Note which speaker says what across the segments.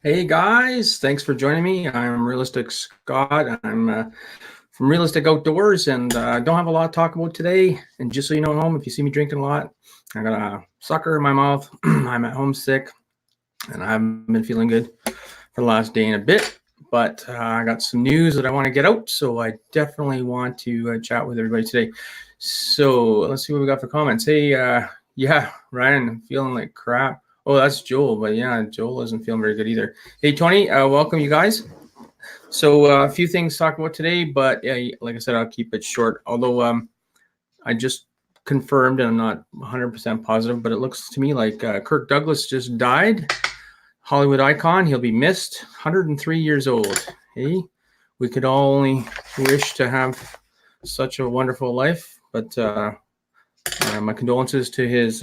Speaker 1: Hey guys, thanks for joining me. I'm Realistic Scott. I'm from Realistic Outdoors and don't have a lot to talk about today. And just so you know, at home, if you see me drinking a lot, I got a sucker in my mouth. I'm at home sick and I haven't been feeling good for the last day and a bit. But I got some news that I want to get out, so I definitely want to chat with everybody today. So let's see what we got for comments. Hey, yeah, Ryan, I'm feeling like crap. Oh, that's Joel, but yeah, Joel isn't feeling very good either. Hey, Tony, welcome you guys. So a few things to talk about today, but like I said, I'll keep it short. Although I just confirmed, and I'm not 100% positive, but it looks to me like Kirk Douglas just died. Hollywood icon. He'll be missed. 103 years old. Hey, we could all only wish to have such a wonderful life, but my condolences to his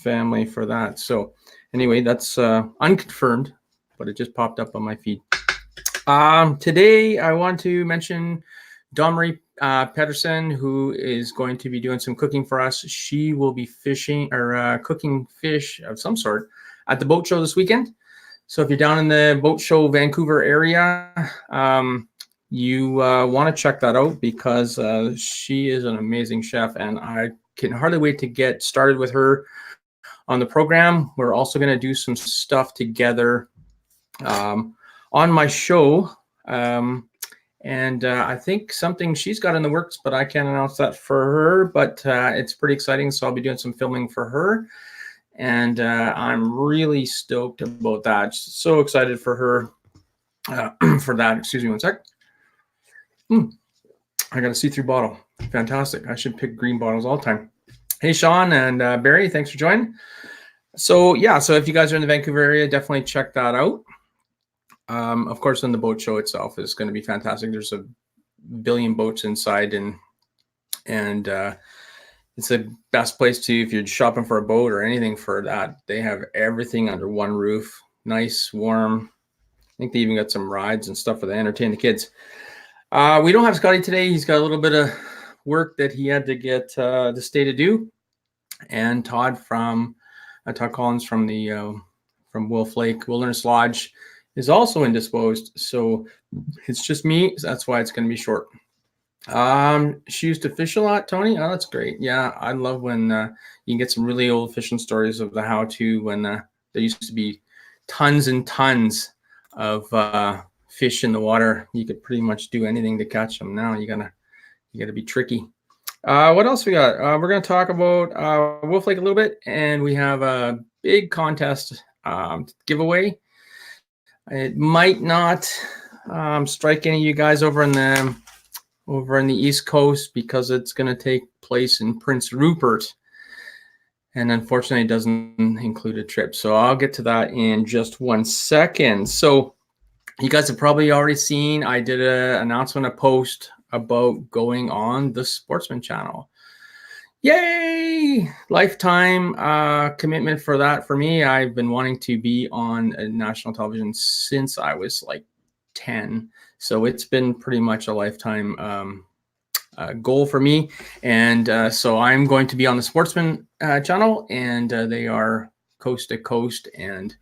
Speaker 1: family for that. So anyway, that's unconfirmed, but it just popped up on my feed. Today, I want to mention Dawn Marie Pedersen, who is going to be doing some cooking for us. She will be fishing or cooking fish of some sort at the boat show this weekend. So if you're down in the boat show Vancouver area, you want to check that out because she is an amazing chef, and I can hardly wait to get started with her on the program. We're also going to do some stuff together on my show. And I think something she's got in the works, but I can't announce that for her. But it's pretty exciting, so I'll be doing some filming for her. And I'm really stoked about that. So excited for her for that. Excuse me one sec. I got a see-through bottle. Fantastic. I should pick green bottles all the time. Hey, Sean and Barry, thanks for joining. So yeah, so if you guys are in the Vancouver area, definitely check that out. Of course, then the boat show itself is going to be fantastic. There's a billion boats inside, and it's the best place to, if you're shopping for a boat or anything for that. They have everything under one roof. Nice, warm. I think they even got some rides and stuff for to entertain the kids. We don't have Scotty today. He's got a little bit of work that he had to get to stay to do. And Todd Collins from the from Wolf Lake Wilderness Lodge is also indisposed. So it's just me. That's why it's going to be short. She used to fish a lot, Tony. Oh, that's great. Yeah, I love when you can get some really old fishing stories of the how-to when there used to be tons and tons of fish in the water. You could pretty much do anything to catch them. Now you gotta be tricky. What else we got? We're gonna talk about Wolf Lake a little bit, and we have a big contest giveaway. It might not strike any of you guys over in the East Coast because it's going to take place in Prince Rupert, and unfortunately it doesn't include a trip. So I'll get to that in just 1 second. So you guys have probably already seen, I did an announcement, a post about going on the Sportsman channel. Yay! Lifetime commitment for that for me. I've been wanting to be on national television since I was like 10. So it's been pretty much a lifetime goal for me. And so I'm going to be on the Sportsman channel, and they are coast to coast. And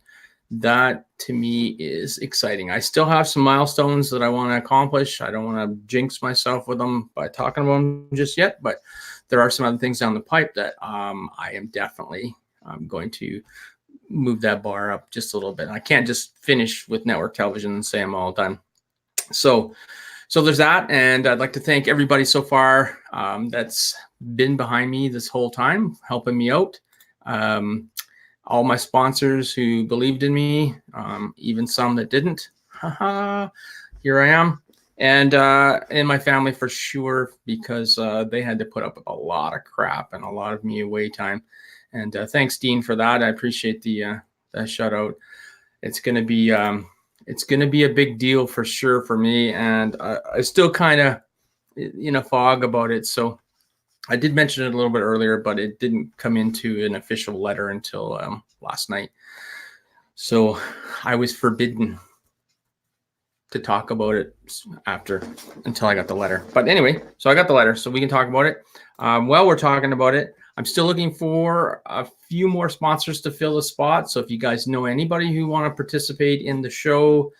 Speaker 1: that to me is exciting. I still have some milestones that I want to accomplish. I don't want to jinx myself with them by talking about them just yet, but there are some other things down the pipe that I am definitely going to move that bar up just a little bit. I can't just finish with network television and say I'm all done. So there's that, and I'd like to thank everybody so far that's been behind me this whole time, helping me out. All my sponsors who believed in me, even some that didn't. Here I am. And my family for sure, because they had to put up with a lot of crap and a lot of me away time. And thanks, Dean, for that. I appreciate the shout out. It's gonna be a big deal for sure for me, and I still kind of in a fog about it. So I did mention it a little bit earlier, but it didn't come into an official letter until last night. So I was forbidden to talk about it until I got the letter. But anyway, so I got the letter, so we can talk about it. While we're talking about it, I'm still looking for a few more sponsors to fill the spot. So if you guys know anybody who want to participate in the show,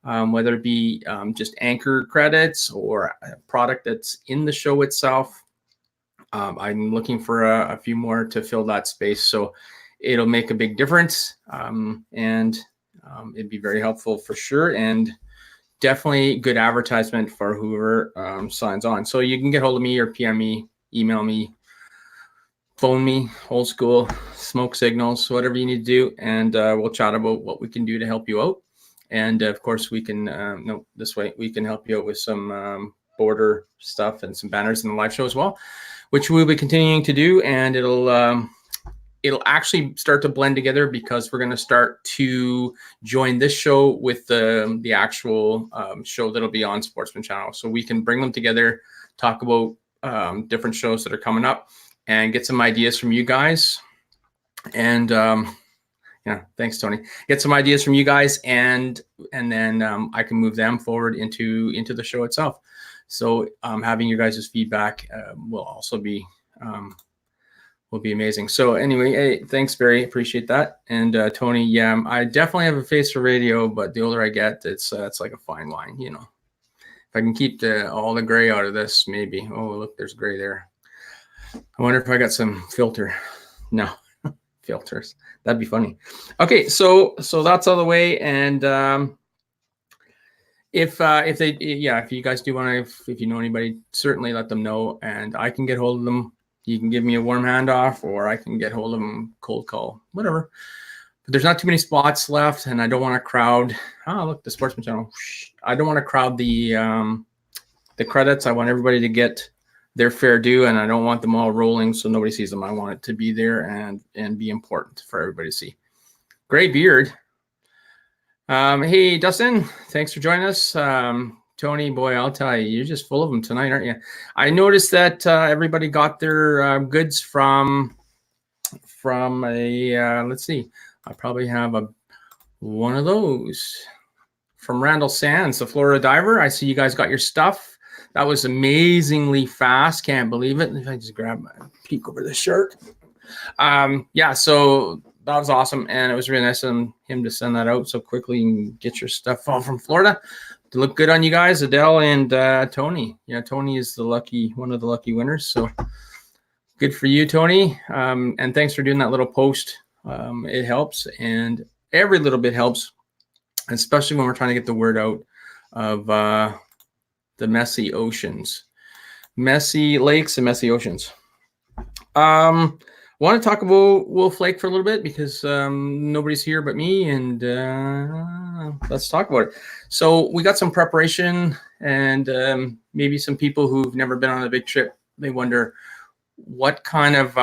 Speaker 1: whether it be just anchor credits or a product that's in the show itself, I'm looking for a few more to fill that space. So it'll make a big difference, and it'd be very helpful for sure. And definitely good advertisement for whoever signs on. So you can get hold of me or PM me, email me, phone me, old school, smoke signals, whatever you need to do. And we'll chat about what we can do to help you out. And of course we can, this way we can help you out with some border stuff and some banners in the live show as well, which we'll be continuing to do. And it'll actually start to blend together, because we're going to start to join this show with the actual show that'll be on Sportsman Channel. So we can bring them together, talk about different shows that are coming up, and get some ideas from you guys. And yeah, thanks, Tony. Get some ideas from you guys, and then I can move them forward into the show itself. So having your guys' feedback will also be amazing. So anyway, hey, thanks, Barry. Appreciate that. And Tony, yeah, I definitely have a face for radio, but the older I get, it's like a fine line, you know. If I can keep all the gray out of this, maybe. Oh, look, there's gray there. I wonder if I got some filter. No, filters. That'd be funny. Okay, so that's out of the way. And if you guys do want to, if you know anybody, certainly let them know, and I can get hold of them. You can give me a warm handoff, or I can get hold of them, cold call, whatever. But there's not too many spots left, and I don't want to crowd. Oh, look, the Sportsman Channel. I don't want to crowd the credits. I want everybody to get their fair due, and I don't want them all rolling so nobody sees them. I want it to be there and be important for everybody to see. Gray beard. Hey, Dustin, thanks for joining us. Tony, boy, I'll tell you, you're just full of them tonight, aren't you? I noticed that everybody got their goods from a, let's see, I probably have one of those from Randall Sands, the Florida diver. I see you guys got your stuff. That was amazingly fast. Can't believe it. If I just grab my peek over the shirt. Yeah, so that was awesome. And it was really nice of him to send that out so quickly and get your stuff all from Florida. To look good on you guys, Adele and Tony. Yeah, Tony is one of the lucky winners. So good for you, Tony. And thanks for doing that little post. It helps, and every little bit helps, especially when we're trying to get the word out of the messy oceans, messy lakes and messy oceans. Want to talk about Wolf Lake for a little bit, because nobody's here but me, and let's talk about it. So we got some preparation, and maybe some people who've never been on a big trip, they wonder what kind of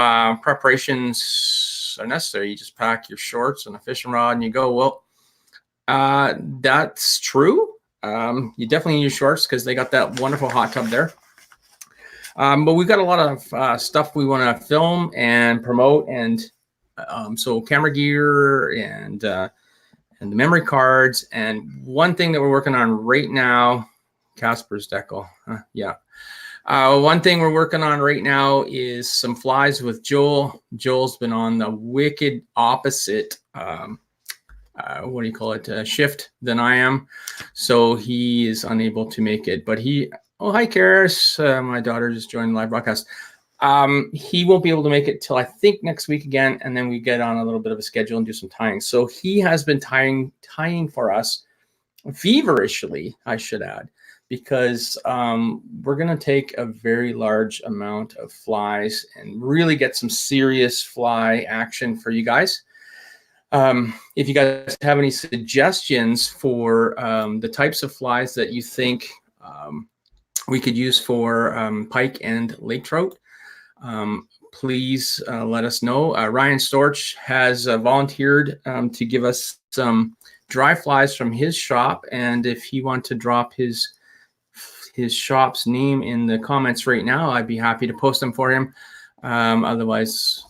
Speaker 1: preparations are necessary. You just pack your shorts and a fishing rod and you go. Well, that's true. You definitely need your shorts because they got that wonderful hot tub there. But we've got a lot of stuff we want to film and promote, and so camera gear and the memory cards. And one thing that we're working on right now, Casper's Decal, yeah. One thing we're working on right now is some flies with Joel. Joel's been on the wicked opposite, what do you call it, shift than I am. So he is unable to make it, but oh, hi, Karis. My daughter just joined the live broadcast. He won't be able to make it till I think next week again, and then we get on a little bit of a schedule and do some tying. So he has been tying for us feverishly, I should add, because we're going to take a very large amount of flies and really get some serious fly action for you guys. If you guys have any suggestions for the types of flies that you think we could use for pike and lake trout, please let us know. Ryan Storch has volunteered to give us some dry flies from his shop, and if he wants to drop his shop's name in the comments right now, I'd be happy to post them for him. Otherwise,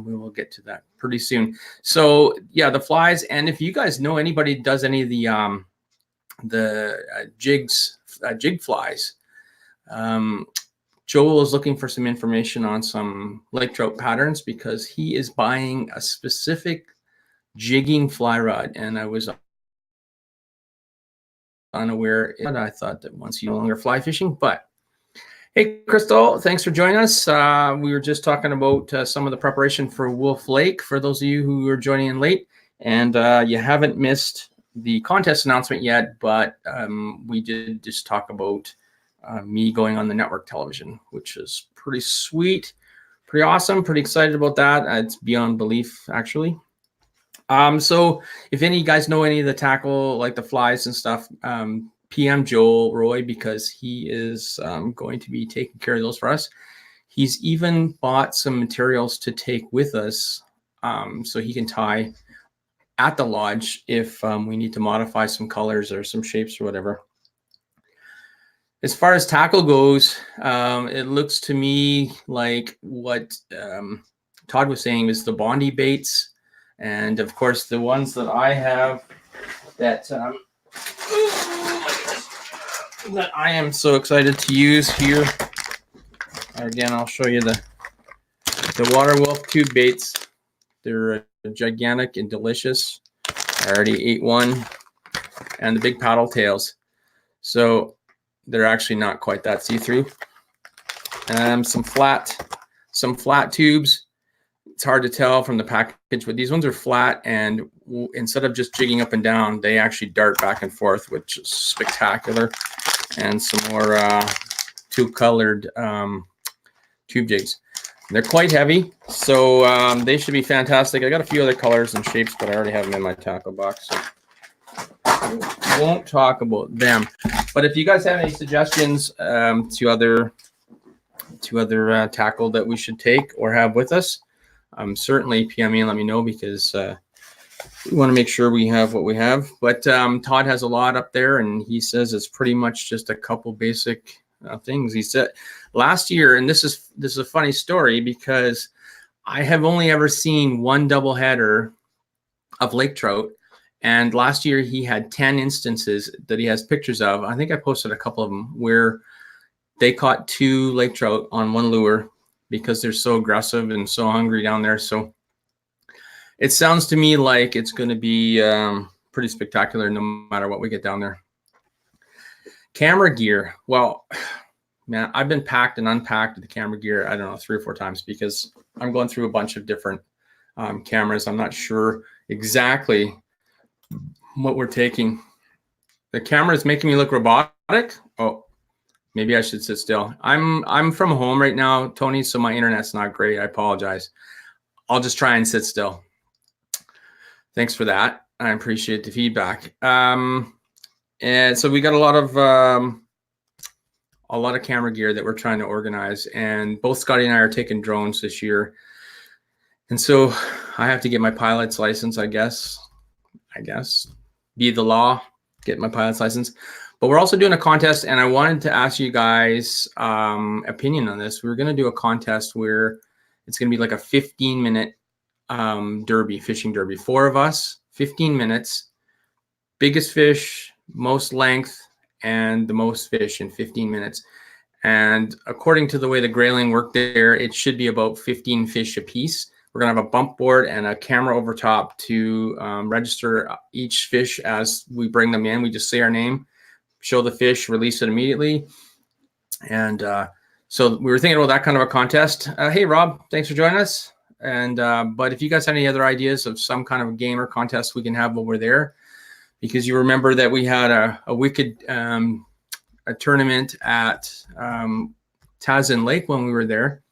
Speaker 1: we will get to that pretty soon. So yeah, the flies, and if you guys know anybody who does any of the jig flies, Joel is looking for some information on some lake trout patterns because he is buying a specific jigging fly rod, and I was unaware. I thought that once you no longer fly fishing, but hey, Crystal, thanks for joining us. We were just talking about some of the preparation for Wolf Lake for those of you who are joining in late, and you haven't missed the contest announcement yet, but we did just talk about me going on the network television, which is pretty sweet, pretty awesome, pretty excited about that. It's beyond belief, actually. So if any of you guys know any of the tackle, like the flies and stuff, PM Joel Roy, because he is going to be taking care of those for us. He's even bought some materials to take with us so he can tie at the lodge if we need to modify some colors or some shapes or whatever. As far as tackle goes, it looks to me like what Todd was saying is the Bondi baits. And of course, the ones that I have that that I am so excited to use here. Again, I'll show you the Water Wolf tube baits. They're gigantic and delicious. I already ate one. And the big paddle tails. So they're actually not quite that see-through. Some flat tubes. It's hard to tell from the package, but these ones are flat, and instead of just jigging up and down, they actually dart back and forth, which is spectacular. And some more two-colored tube jigs. They're quite heavy, so they should be fantastic. I got a few other colors and shapes, but I already have them in my tackle box, so I won't talk about them. But if you guys have any suggestions to other tackle that we should take or have with us, certainly PM me and let me know, because we want to make sure we have what we have. But Todd has a lot up there, and he says it's pretty much just a couple basic things. He said last year, and this is a funny story because I have only ever seen one doubleheader of lake trout, and last year he had 10 instances that he has pictures of. I think I posted a couple of them where they caught 2 lake trout on one lure because they're so aggressive and so hungry down there. So it sounds to me like it's going to be pretty spectacular no matter what we get down there. Camera gear. Well, man, I've been packed and unpacked the camera gear, I don't know, 3 or 4 times because I'm going through a bunch of different cameras. I'm not sure exactly what we're taking. The camera is making me look robotic. Oh, maybe I should sit still. I'm from home right now, Tony, so my internet's not great. I apologize. I'll just try and sit still. Thanks for that. I appreciate the feedback. And so we got a lot of camera gear that we're trying to organize, and both Scotty and I are taking drones this year. And so I have to get my pilot's license, I guess, be the law, get my pilot's license. But we're also doing a contest, and I wanted to ask you guys opinion on this. We're going to do a contest where it's going to be like a 15-minute derby, fishing derby. 4 of us, 15 minutes, biggest fish, most length, and the most fish in 15 minutes. And according to the way the grayling worked there, it should be about 15 fish a piece. We're going to have a bump board and a camera over top to register each fish as we bring them in. We just say our name, show the fish, release it immediately. And so we were thinking about that kind of a contest. Hey, Rob, thanks for joining us. And but if you guys have any other ideas of some kind of a game or contest we can have while we're there, because you remember that we had a wicked a tournament at Tazin Lake when we were there.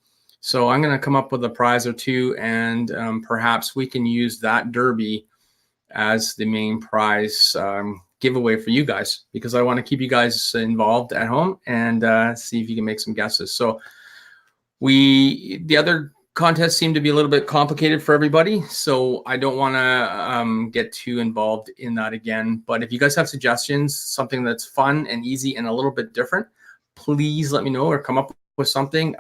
Speaker 1: So I'm going to come up with a prize or 2, and perhaps we can use that derby as the main prize giveaway for you guys, because I want to keep you guys involved at home and see if you can make some guesses. So the other contests seem to be a little bit complicated for everybody, so I don't want to get too involved in that again. But if you guys have suggestions, something that's fun and easy and a little bit different, please let me know or come up with something.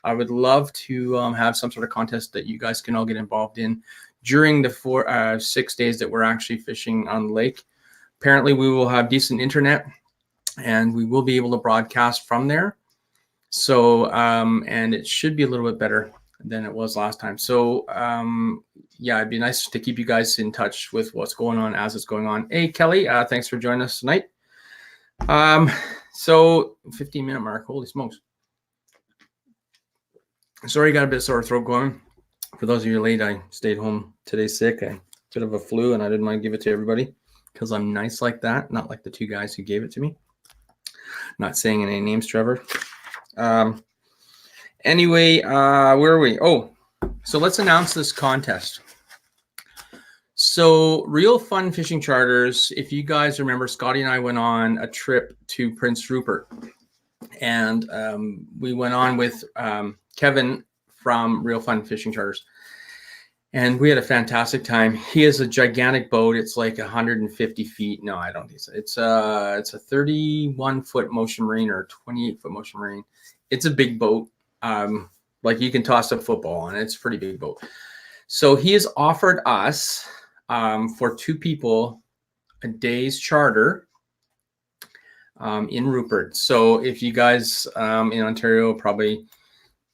Speaker 1: I would love to have some sort of contest that you guys can all get involved in during the 6 days that we're actually fishing on the lake. Apparently we will have decent internet and we will be able to broadcast from there. So, and it should be a little bit better than it was last time. So, yeah, it'd be nice to keep you guys in touch with what's going on as it's going on. Hey, Kelly, thanks for joining us tonight. So 15-minute mark, holy smokes. Sorry, got a bit of sore throat going. For those of you late, I stayed home today sick. A bit of a flu, and I didn't want to give it to everybody because I'm nice like that, not like the two guys who gave it to me. Not saying any names, Trevor. Anyway, where are we? Oh, so let's announce this contest. So Real Fun Fishing Charters, if you guys remember, Scotty and I went on a trip to Prince Rupert, and we went on with Kevin from Real Fun Fishing Charters, and we had a fantastic time. He has a gigantic boat. It's like 150 feet. No, I don't think so. It's a 31-foot Motion Marine or 28-foot Motion Marine. It's a big boat. Like you can toss a football on it. It's a pretty big boat. So he has offered us for 2 people a day's charter in Rupert. So if you guys in Ontario, probably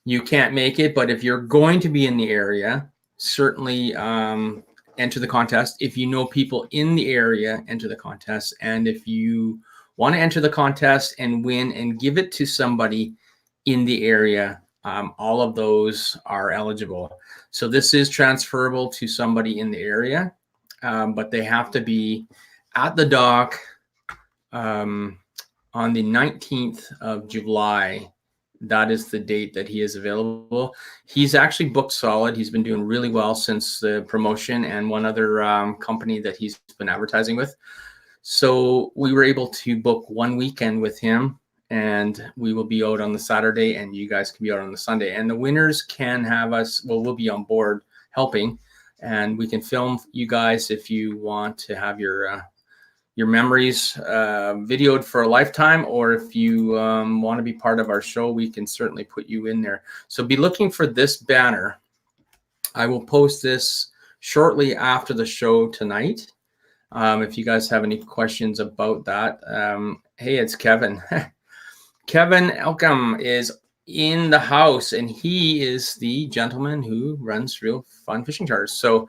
Speaker 1: you can't make it, but if you're going to be in the area, certainly enter the contest. If you know people in the area, enter the contest. And if you want to enter the contest and win and give it to somebody in the area, all of those are eligible. So this is transferable to somebody in the area, but they have to be at the dock on the 19th of July. That is the date that he is available. He's actually booked solid. He's been doing really well since the promotion and one other company that he's been advertising with. So we were able to book 1 weekend with him, and we will be out on the Saturday, and you guys can be out on the Sunday. And the winners can have us, well, we'll be on board helping, and we can film you guys if you want to have your memories videoed for a lifetime, or if you want to be part of our show, we can certainly put you in there. So be looking for this banner. I will post this shortly after the show tonight. If you guys have any questions about that. Hey, it's Kevin. Kevin Elkham is in the house, and he is the gentleman who runs Real Fun Fishing Charters. So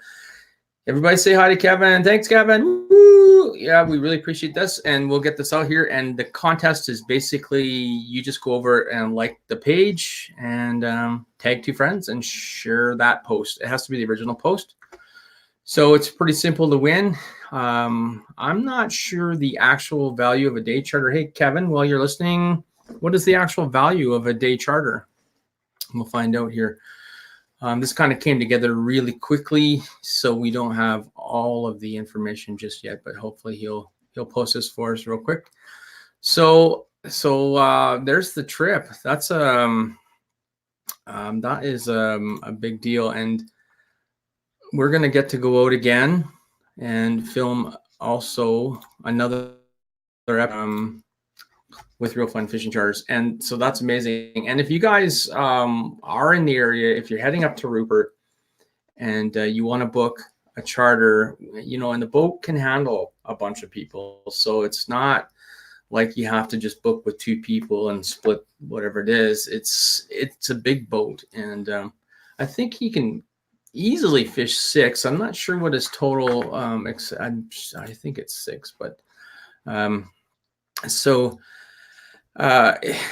Speaker 1: everybody say hi to Kevin. Thanks, Kevin. Woo! Yeah, we really appreciate this, and we'll get this out here. And the contest is basically you just go over and like the page and tag 2 friends and share that post. It has to be the original post. So it's pretty simple to win. I'm not sure the actual value of a day charter. Hey, Kevin, while you're listening, what is the actual value of a day charter? We'll find out here. This kind of came together really quickly, so we don't have all of the information just yet, but hopefully he'll post this for us real quick. So there's the trip. That's that is a big deal, and we're gonna get to go out again and film also another with Real Fun Fishing Charters. And so that's amazing. And if you guys are in the area, if you're heading up to Rupert and you want to book a charter, and the boat can handle a bunch of people. So it's not like you have to just book with 2 people and split whatever it is. It's a big boat. And I think he can easily fish 6. I'm not sure what his total, I think it's 6, but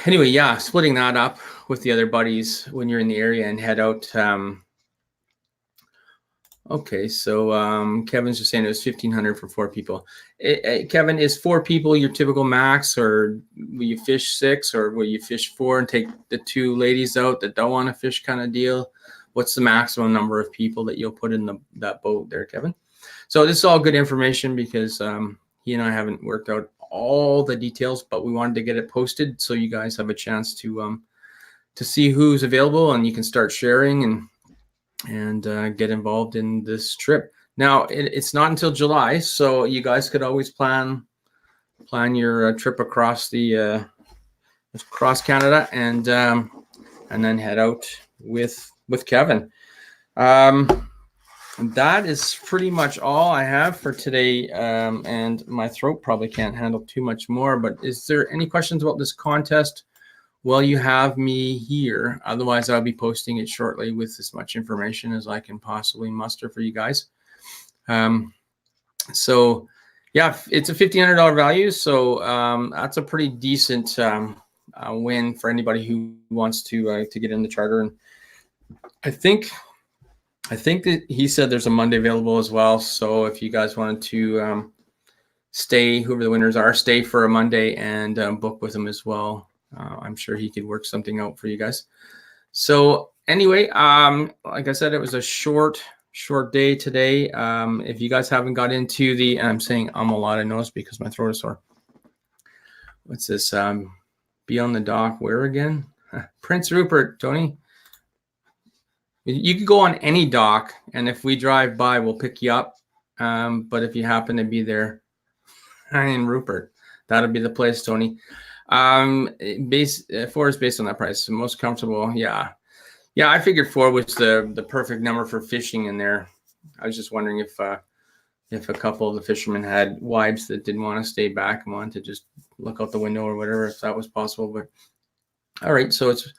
Speaker 1: anyway, yeah, splitting that up with the other buddies when you're in the area and head out. Okay, so Kevin's just saying it was $1,500 for 4 people. Kevin, is 4 people your typical max, or will you fish 6, or will you fish 4 and take the 2 ladies out that don't want to fish kind of deal? What's the maximum number of people that you'll put in that boat there, Kevin? So this is all good information because he and I haven't worked out all the details, but we wanted to get it posted so you guys have a chance to see who's available, and you can start sharing and get involved in this trip. Now it's not until July, so you guys could always plan your trip across Canada and then head out with Kevin. That is pretty much all I have for today, and my throat probably can't handle too much more. But is there any questions about this contest well, you have me here. Otherwise, I'll be posting it shortly with as much information as I can possibly muster for you guys. So yeah, it's a $1,500 value. So that's a pretty decent win for anybody who wants to get in the charter. And I think that he said there's a Monday available as well. So if you guys wanted to stay, whoever the winners are, stay for a Monday and book with him as well. I'm sure he could work something out for you guys. So anyway, like I said, it was a short day today. If you guys haven't got into the, and I'm saying a lot of noise because my throat is sore. What's this? Be on the dock. Where again? Prince Rupert, Tony. You could go on any dock, and if we drive by, we'll pick you up. But if you happen to be there in Rupert, that'll be the place, Tony. Four is based on that price. So most comfortable, yeah. I figured 4 was the perfect number for fishing in there. I was just wondering if a couple of the fishermen had wives that didn't want to stay back and wanted to just look out the window or whatever, if that was possible. But all right, so it's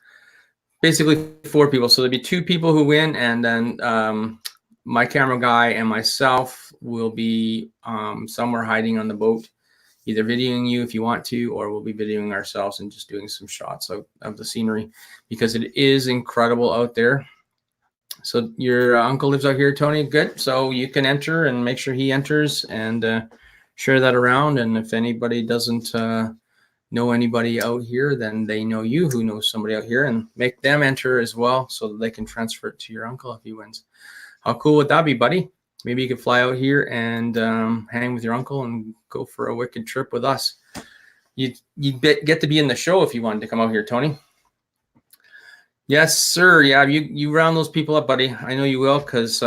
Speaker 1: basically 4 people. So there'll be 2 people who win, and then my camera guy and myself will be somewhere hiding on the boat, either videoing you if you want to, or we'll be videoing ourselves and just doing some shots of the scenery, because it is incredible out there. So your uncle lives out here, Tony. Good. So you can enter and make sure he enters and share that around. And if anybody doesn't know anybody out here, then they know you who knows somebody out here, and make them enter as well so that they can transfer it to your uncle if he wins. How cool would that be, buddy? Maybe you could fly out here and hang with your uncle and go for a wicked trip with us. You'd get to be in the show if you wanted to come out here, Tony. Yes, sir. Yeah, you round those people up, buddy. I know you will, because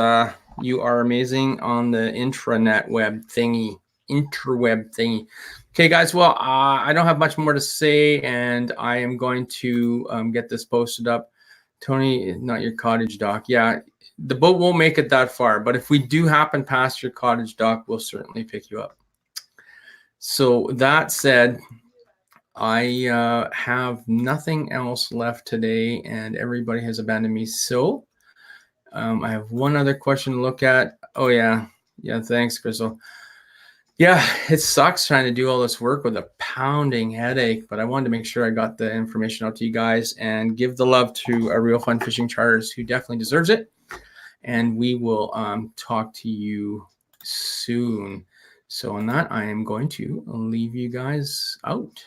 Speaker 1: you are amazing on the interweb thingy. Okay, guys. Well, I don't have much more to say, and I am going to get this posted up. Tony, not your cottage dock. Yeah, the boat won't make it that far, but if we do happen past your cottage dock, we'll certainly pick you up. So that said, I have nothing else left today, and everybody has abandoned me. So I have one other question to look at. Oh, yeah. Thanks, Crystal. Yeah, it sucks trying to do all this work with a pounding headache, but I wanted to make sure I got the information out to you guys and give the love to a Real Fun Fishing Charters, who definitely deserves it. And we will talk to you soon. So on that, I am going to leave you guys out.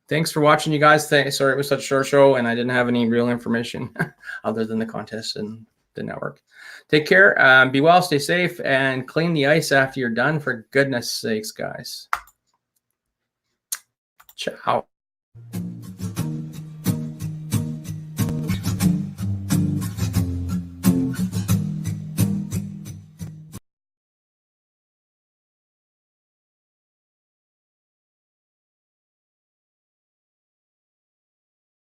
Speaker 1: Thanks for watching, you guys. Sorry it was such a short show and I didn't have any real information other than the contest and the network. Take care, be well, stay safe, and clean the ice after you're done, for goodness sakes, guys. Ciao.